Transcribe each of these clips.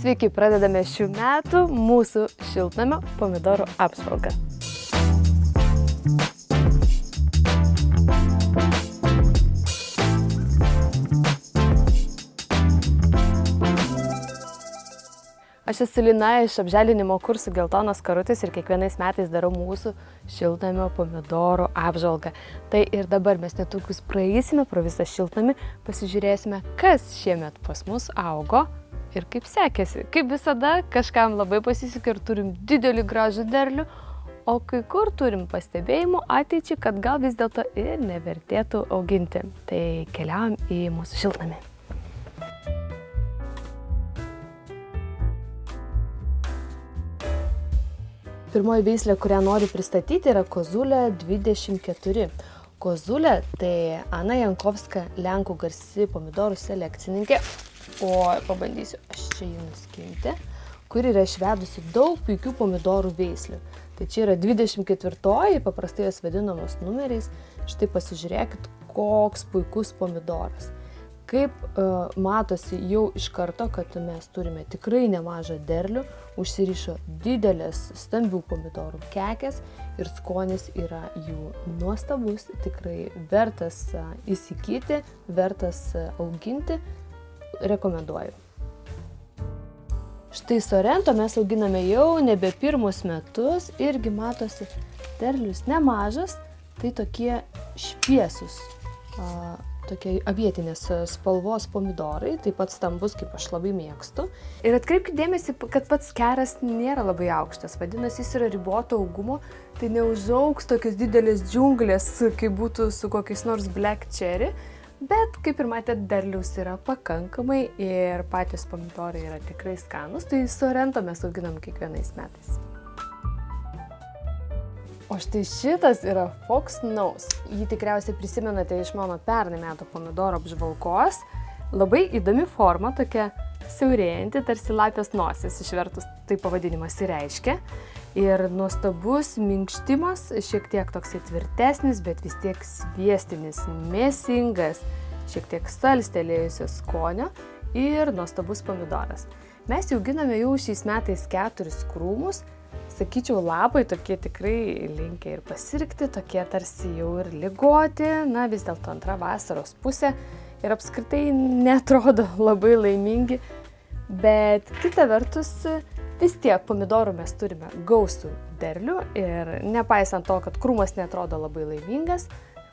Sveiki, pradedame šių metų mūsų šiltnamio pomidorų apžvalgą. Aš esu Lina iš apželdinimo kursų Geltonos karutės ir kiekvienais metais darau mūsų šiltnamio pomidorų apžvalgą. Tai ir dabar mes netrukus praeisime pro visą šiltnamį, pasižiūrėsime, kas šiemet pas mus augo ir kaip sekėsi. Kaip visada, kažkam labai pasisekė ir turim didelį gražų derlių, o kai kur turim pastebėjimų ateičiai, kad gal vis dėlto ir nevertėtų auginti. Tai keliaujam į mūsų šiltnamį. Pirmoji veislė, kurią noriu pristatyti, yra Kozulė 24. Kozulė tai Ana Jankovska, Lenkų garsi pomidorų selekcininkė, o pabandysiu aš čia jį nuskinti, kuri yra išvedusi daug puikių pomidorų veislių. Tai čia yra 24, paprastai jos vadinamos numeriais. Štai pasižiūrėkit, koks puikus pomidoras. Kaip matosi jau iš karto, kad mes turime tikrai nemažą derlių, užsirišo didelės stambių pomidorų kekės ir skonis yra jų nuostabus, tikrai vertas įsigyti, vertas auginti, rekomenduoju. Štai Sorento mes auginame jau nebe pirmus metus, irgi matosi derlius nemažas, tai tokie šviesus. Tokie avietinės spalvos pomidorai, taip pat stambus, kaip aš labai mėgstu. Ir atkreipkite dėmesį, kad pats keras nėra labai aukštas, vadinasi, jis yra riboto augumo, tai neužaugs tokios didelės džiunglės, kaip būtų su kokiais nors black cherry, bet, kaip ir matėte, derliaus yra pakankamai ir patys pomidorai yra tikrai skanus, tai Sorento mes auginam kiekvienais metais. O štai šitas yra Fox Nose. Jį tikriausiai prisimenate iš mano pernai metų pomidoro apžvalgos. Labai įdomi forma, tokia siaurėjanti, tarsi lapės nosis, išvertus tai pavadinimas ir reiškia. Ir nuostabus minkštimas, šiek tiek toksai tvirtesnis, bet vis tiek sviestinis, mėsingas, šiek tiek salstelėjusio skonio ir nuostabus pomidoras. Mes jau auginame jau šiais metais 4 krūmus. Sakyčiau, lapai tokie tikrai linkę ir pasirgti, tokie tarsi jau ir ligoti, na vis dėlto antra vasaros pusė ir apskritai netrodo labai laimingi, bet kita vertus vis tiek pomidorų mes turime gausų derlių ir nepaisant to, kad krūmas netrodo labai laimingas,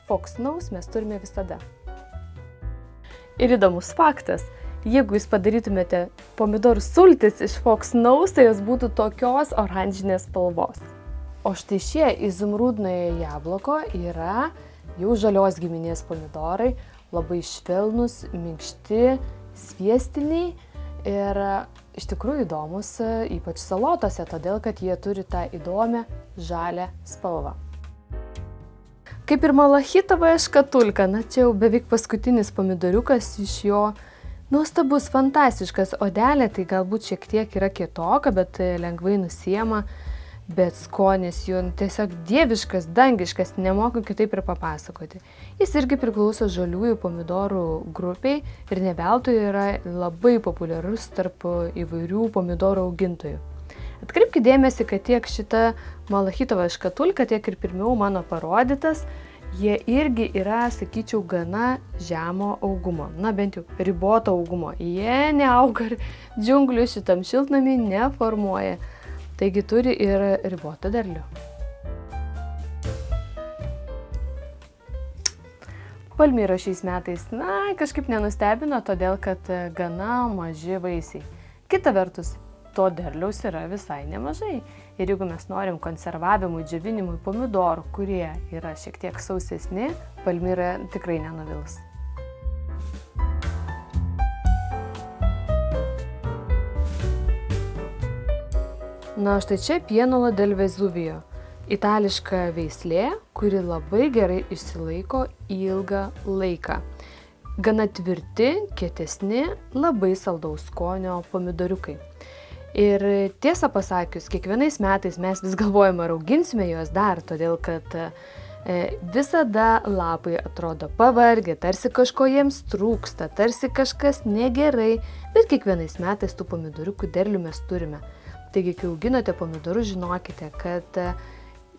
Fox Nose mes turime visada. Ir įdomus faktas. Jeigu jūs padarytumėte pomidorų sultis iš Fox Nose, tai jos būtų tokios oranžinės spalvos. O štai šie izumrudnojo jabloko yra jau žalios giminės pomidorai, labai švelnus, minkšti, sviestiniai ir iš tikrųjų įdomus, ypač salotose, todėl kad jie turi tą įdomią žalią spalvą. Kaip ir malachitovoje škatulka, na čia jau beveik paskutinis pomidoriukas iš jo. Nuostabus, fantastiškas, odelė tai galbūt šiek tiek yra kietoka, bet lengvai nusiema, bet skonis jų tiesiog dieviškas, dangiškas, nemoku kitaip ir papasakoti. Jis irgi priklauso žaliųjų pomidorų grupiai ir ne veltui yra labai populiarus tarp įvairių pomidorų augintojų. Atkreipkite dėmesį, kad tiek šita malachitova škatulka, tiek ir pirmiau mano parodytas, jie irgi yra, sakyčiau, gana žemo augumo, na bent jau riboto augumo. Jie neauga ir džiunglių šitam šiltnamį neformuoja, taigi turi ir ribotą derlių. Palmyra šiais metais, na, kažkaip nenustebino, todėl kad gana maži vaisiai. Kita vertus, to derliaus yra visai nemažai. Ir jeigu mes norim konservavimui, džiovinimui pomidorų, kurie yra šiek tiek sausesni, Palmyra tikrai nenuvils. Na, štai čia Pienola del Vesuvio. Itališka veislė, kuri labai gerai išsilaiko ilgą laiką. Gana tvirti, kietesni, labai saldaus skonio pomidoriukai. Ir tiesą pasakius, kiekvienais metais mes vis galvojame, ar auginsime juos dar, todėl kad Visada lapai atrodo pavargę, tarsi kažko jiems trūksta, tarsi kažkas negerai, bet kiekvienais metais tų pomidoriukų derlių mes turime. Taigi, kai auginate pomidorus, žinokite, kad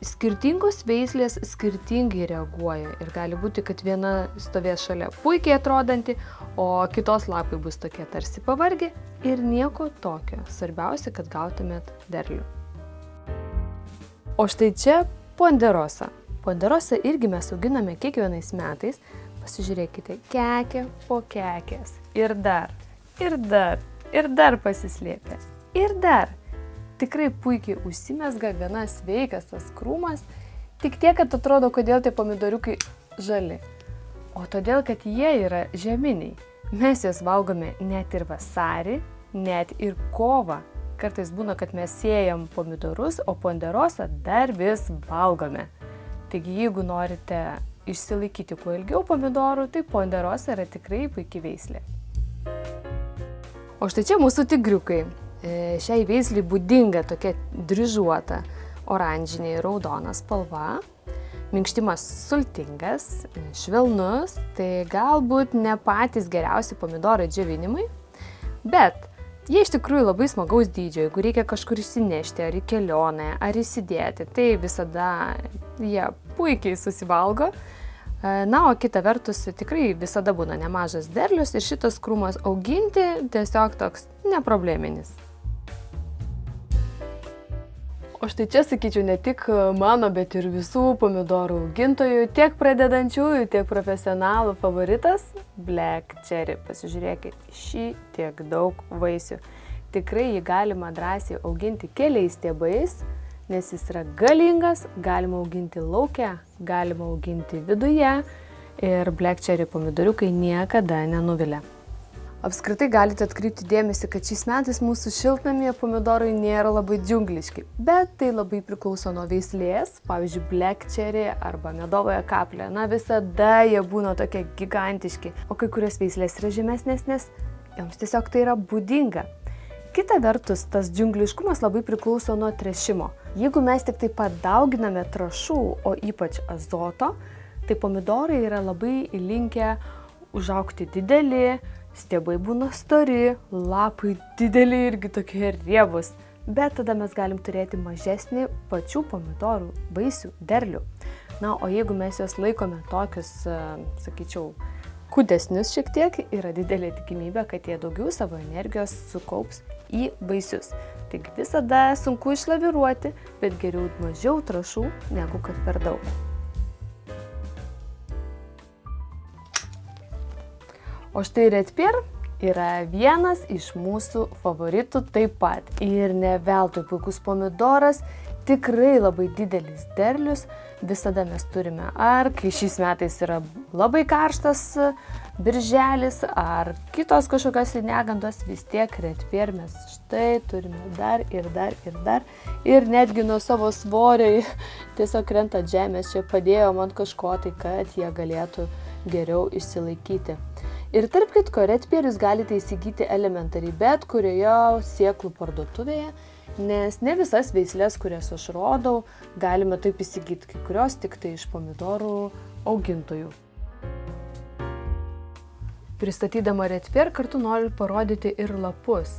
skirtingos veislės skirtingai reaguoja ir gali būti, kad viena stovės šalia puikiai atrodanti, o kitos lapai bus tokie tarsi pavargę ir nieko tokio. Svarbiausia, kad gautumėt derlių. O štai čia ponderosa. Ponderosą irgi mes auginame kiekvienais metais. Pasižiūrėkite, kekė po kekės. Ir dar pasislėpia. Ir dar. Tikrai puikiai užsimezga gana sveikas tas krūmas. Tik tiek, kad atrodo, kodėl tie pomidoriukai žali. O todėl, kad jie yra žieminiai. Mes juos valgome net ir vasarį, net ir kovą. Kartais būna, kad mes sėjam pomidorus, o ponderosą dar vis valgome. Taigi, jeigu norite išsilaikyti kuo ilgiau pomidorų, tai ponderosa yra tikrai puikiai veislė. O štai čia mūsų tigriukai. Šiai veislei būdinga tokia dryžuota oranžinė ir raudona spalva. Minkštimas sultingas, švelnus, tai galbūt ne patys geriausi pomidorai džiovinimui, bet jie iš tikrųjų labai smagaus dydžio, jeigu reikia kažkur išsinešti, ar į kelionę, ar įsidėti, tai visada jie puikiai susivalgo. Na, o kita vertus, tikrai visada būna nemažas derlius ir šitas krūmas auginti tiesiog toks neprobleminis. O štai čia, sakyčiau, ne tik mano, bet ir visų pomidorų augintojų, tiek pradedančiųjų, tiek profesionalų favoritas Black Cherry. Pasižiūrėkit, šį tiek daug vaisių. Tikrai jį galima drąsiai auginti keliais stiebais, nes jis yra galingas, galima auginti lauke, galima auginti viduje ir Black Cherry pomidoriukai niekada nenuvilia. Apskritai galite atkreipti dėmesį, kad šiais metais mūsų šiltnamyje pomidorai nėra labai džiungliški, bet tai labai priklauso nuo veislės, pavyzdžiui, Black Cherry arba medovoje kaplė. Na, visada jie būna tokie gigantiški, o kai kurios veislės yra žemesnės, nes joms tiesiog tai yra būdinga. Kita vertus, tas džiungliškumas labai priklauso nuo tręšimo. Jeigu mes tik tai padauginame trąšų, o ypač azoto, tai pomidorai yra labai linkę užaugti dideli, stiebai būna stori, lapai dideli irgi tokie riebūs, bet tada mes galim turėti mažesnį pačių pomidorų vaisių derlių. Na, o jeigu mes juos laikome tokius, sakyčiau, kūdesnius šiek tiek, yra didelė tikimybė, kad jie daugiau savo energijos sukaups į vaisius. Taigi visada sunku išlaviruoti, bet geriau mažiau trąšų negu kad per daug. O štai Red Pear yra vienas iš mūsų favoritų taip pat. Ir ne veltui puikus pomidoras, tikrai labai didelis derlius. Visada mes turime, ar kai šiais metais yra labai karštas birželis, ar kitos kažkokios negandos, vis tiek Red Pear mes štai turime dar. Ir netgi nuo savo svorio tiesiog krenta žemės, čia padėjo man kažko tai, kad jie galėtų geriau išsilaikyti. Ir tarp kitko, Red Pear jūs galite įsigyti elementariai bet kurioje sėklų parduotuvėje, nes ne visas veislės, kurias aš rodau, galime taip įsigyti, kai kurios tik tai iš pomidorų augintojų. Pristatydama Red Pear kartu noriu parodyti ir lapus.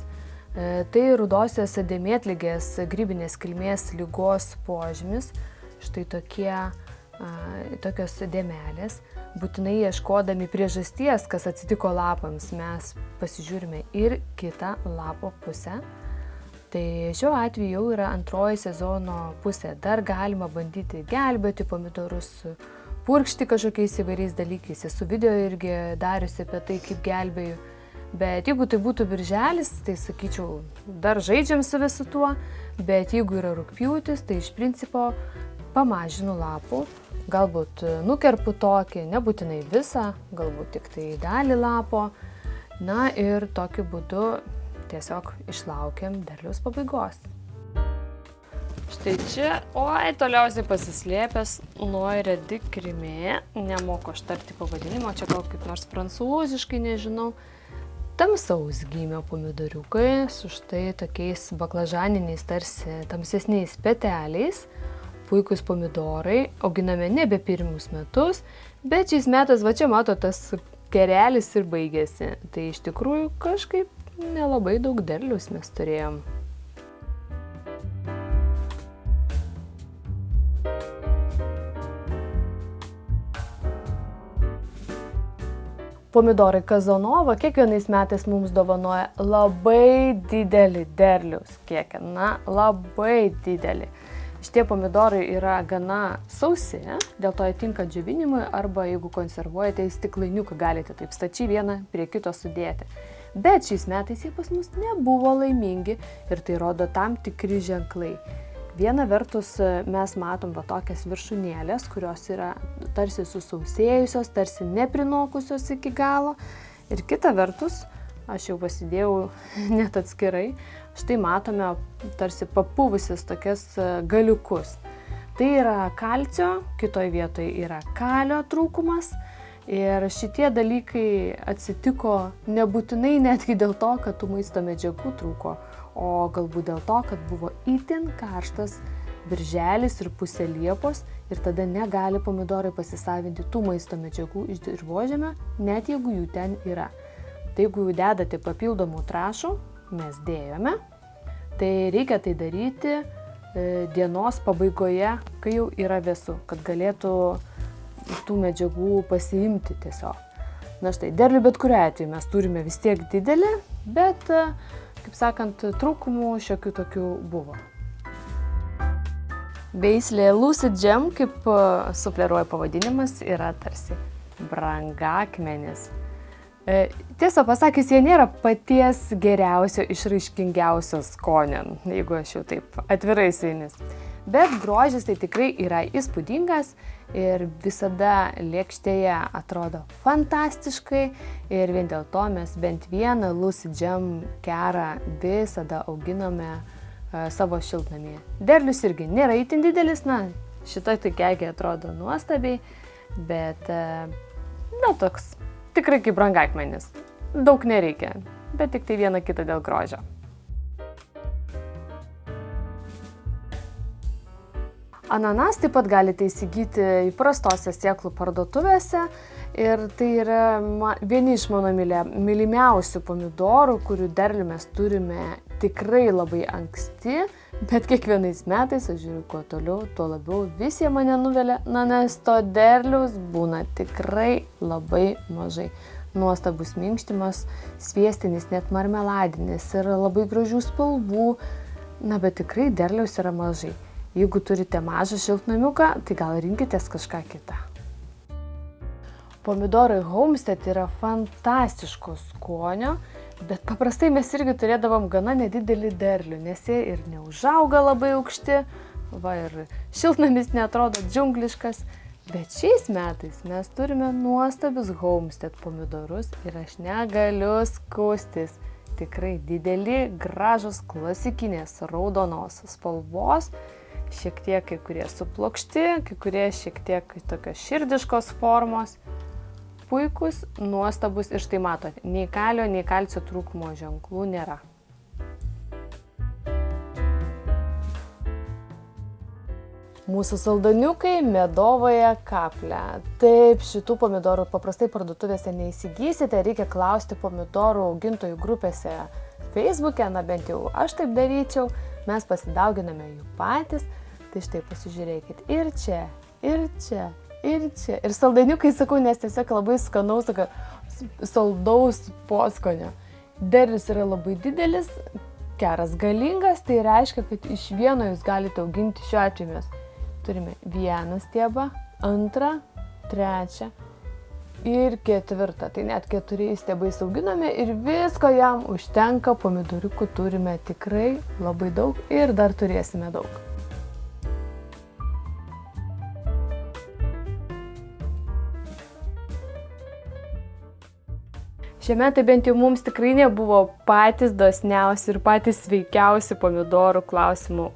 Tai rudosios dėmėtligės grybinės kilmės ligos požymis, štai tokios dėmelės. Būtinai ieškodami priežasties, kas atsitiko lapams, mes pasižiūrime ir kitą lapo pusę. Tai šiuo atveju jau yra antroji sezono pusė. Dar galima bandyti gelbėti pomidorus, purkšti kažkokiais įvairiais dalykais. Esu video irgi dariusi apie tai, kaip gelbėju. Bet jeigu tai būtų birželis, tai sakyčiau, dar žaidžiam su visu tuo. Bet jeigu yra rugpjūtis, tai iš principo pamažinu lapų. Galbūt nukerpu tokį, nebūtinai visą, galbūt tik tai dalį lapo. Na ir tokiu būdu tiesiog išlaukiam derliaus pabaigos. Štai čia, toliausiai pasislėpęs Noiredi Crimée, nemoku aš tarti pavadinimo, čia gal kaip nors prancūziškai, nežinau. Tamsaus gymio pomidoriukai su štai tokiais baklažaniniais tarsi tamsesniais peteliais. puikūs pomidorai, auginame nebe pirmus metus, bet šiais metais, va čia mato, tas kerelis ir baigėsi. Tai iš tikrųjų kažkaip nelabai daug derliaus mes turėjom. Pomidorai Kazanova kiekvienais metais mums dovanoja labai didelį derliaus kiekį, labai didelį. Šitie pomidorai yra gana sausi, dėl to jie tinka džiovinimui arba jeigu konservuojate į stiklainiuką, galite taip stačiai vieną prie kito sudėti. Bet šiais metais jie pas mus nebuvo laimingi ir tai rodo tam tikri ženklai. Viena vertus mes matom va tokias viršūnėlės, kurios yra tarsi susausėjusios, tarsi neprinokusios iki galo. Ir kita vertus, aš jau pasidėjau net atskirai, štai matome tarsi papuvusias tokias galiukus. Tai yra kalcio, kitoj vietoje yra kalio trūkumas. Ir šitie dalykai atsitiko nebūtinai netgi dėl to, kad tų maisto medžiagų trūko, o galbūt dėl to, kad buvo itin karštas birželis ir pusė Liepos ir tada negali pomidorai pasisavinti tų maisto medžiagų iš dirvožemio, net jeigu jų ten yra. Tai jeigu jūs dedate papildomų trąšų, mes dėjome, tai reikia tai daryti dienos pabaigoje, kai jau yra vėsu, kad galėtų tų medžiagų pasiimti tiesiog. Na štai, derlių bet kuriuo atveju mes turime vis tiek didelį, bet, kaip sakant, trūkumų šiokių tokių buvo. Veislė Lucy Gem, kaip sufleruoja pavadinimas, yra tarsi brangakmenis. Tiesą pasakius, jie nėra paties geriausio, išraiškingiausio skonio, jeigu aš jau taip atvirai su jumis. Bet grožis tai tikrai yra įspūdingas ir visada lėkštėje atrodo fantastiškai ir vien dėl to mes bent vieną Lucy Gem kerą visada auginame savo šiltnamyje. Derlius irgi nėra itin didelis, šitoj tai kekė atrodo nuostabiai, bet toks tikrai kaip brangakmenis. Daug nereikia, bet tik tai vieną kitą dėl grožio. Ananas taip pat galite įsigyti įprastose sėklų parduotuvėse ir tai yra vieni iš mano mylimiausių pomidorų, kurių derlių mes turime tikrai labai anksti, bet kiekvienais metais, aš žiūriu, kuo toliau, tuo labiau vis jie mane nuvelia, nes to derliaus būna tikrai labai mažai. Nuostabus minkštimas, sviestinis, net marmeladinis ir labai gražių spalvų, bet tikrai derliaus yra mažai. Jeigu turite mažą šiltnamiuką, tai gal rinkitės kažką kitą. Pomidorai Homestead yra fantastiško skonio, bet paprastai mes irgi turėdavom gana nedidelį derlių, nes jie ir neužauga labai aukšti, ir šiltnamis neatrodo džiungliškas. Bet šiais metais mes turime nuostabius Homestead pomidorus ir aš negaliu skųstis. Tikrai dideli, gražus, klasikinės raudonos spalvos. Šiek tiek kai kurie suplokšti, kai kurie šiek tiek tokios širdiškos formos. Puikus, nuostabus ir štai matote, nei kalio, nei kalcio trūkumo ženklų nėra. Mūsų saldaniukai Medovoje kaplė. Taip, šitų pomidorų paprastai parduotuvėse neįsigysite, reikia klausti pomidorų augintojų grupėse Facebook'e, bent jau aš taip daryčiau. Mes pasidauginame jų patys, tai štai pasižiūrėkit ir čia, ir čia, ir čia. Ir saldaniukai, sakau, nes tiesiog labai skanaus, tokio saldaus poskonio. Derlius yra labai didelis, keras galingas, tai reiškia, kad iš vieno jūs galite auginti šiuo atveju. Mes turime vieną stiebą, antrą, trečią ir ketvirtą. Tai net 4 stiebai auginame ir visko jam užtenka, pomidoriukų turime tikrai labai daug ir dar turėsime daug. Šie metai bent jau mums tikrai nebuvo patys dosniausi ir patys sveikiausi pomidorų klausimų.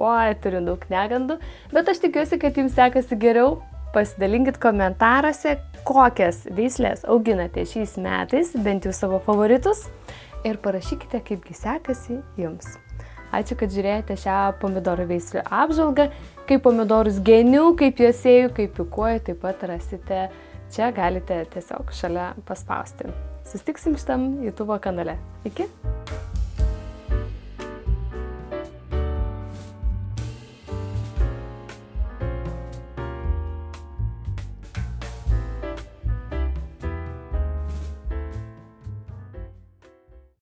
Turiu daug negandų, bet aš tikiuosi, kad jums sekasi geriau. Pasidalinkit komentaruose, kokias veislės auginate šiais metais, bent jau savo favoritus, ir parašykite, kaipgi sekasi jums. Ačiū, kad žiūrėjote šią pomidorų veislių apžvalgą. Kaip pomidorus geniu, kaip juos sėju, kaip pikuoju, taip pat rasite čia, galite tiesiog šalia paspausti. Susitiksim šitam YouTube kanale. Iki!